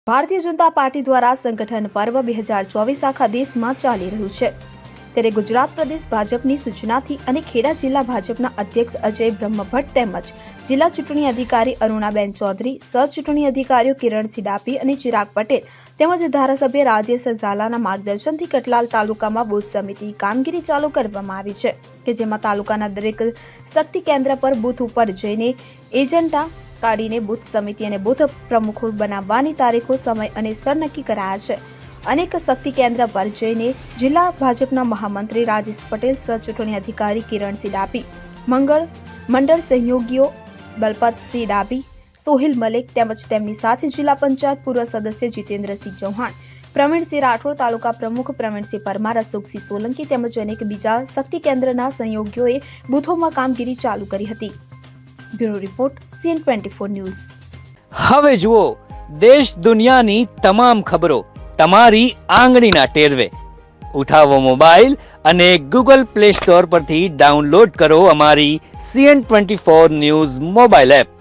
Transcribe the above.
Bharatiya Janata party દ્વારા સંગઠન પર્વ 2024 આખા દેશમાં ચાલી રહ્યું છે ત્યારે ગુજરાત પ્રદેશ ભાજપની સૂચનાથી અને ખેડા જિલ્લા ભાજપના અધ્યક્ષ અજય બ્રહ્મભટ્ટ તેમજ જિલ્લા ચૂંટણી અધિકારી અરુણાબેન ચૌધરી, સહ ચૂંટણી અધિકારીઓ કિરણસિંહ ડાભી અને ચિરાગ પટેલ તેમજ ધારાસભ્ય રાજેશ ઝાલાના માર્ગદર્શનથી કટલાલ તાલુકામાં બૂથ સમિતિ કામગીરી ચાલુ કરવામાં આવી છે કે જેમાં તાલુકાના દરેક શક્તિ કેન્દ્ર પર બૂથ ઉપર જઈને એજન્ડા કાઢીને બૂથ સમિતિ અને બૂથ પ્રમુખો બનાવવાની તારીખો, સમય અને સ્થળ નક્કી કરાયા છે. અનેક શક્તિ કેન્દ્ર પર જઈને જિલ્લા ભાજપના મહામંત્રી રાજેશ પટેલ, સહ ચૂંટણી અધિકારી કિરણસિંહ ડાભી, મંડળ સહયોગીઓ દલપતસિંહ ડાભી, સોહિલ મલિક તેમજ તેમની સાથે જિલ્લા પંચાયત પૂર્વ સદસ્ય જીતેન્દ્રસિંહ ચૌહાણ, પ્રવીણસિંહ રાઠોડ, તાલુકા પ્રમુખ પ્રવીણસિંહ પરમાર, અશોકસિંહ સોલંકી તેમજ અનેક બીજા શક્તિ કેન્દ્રના સહયોગીઓએ બૂથોમાં કામગીરી ચાલુ કરી હતી. Bureau report CN24 news. હવે જુઓ દેશ દુનિયાની તમામ ખબરો તમારી આંગળીના ટેરવે. ઉઠાવો મોબાઈલ અને Google Play Store પરથી ડાઉનલોડ કરો અમારી CN24 ન્યૂઝ મોબાઈલ એપ.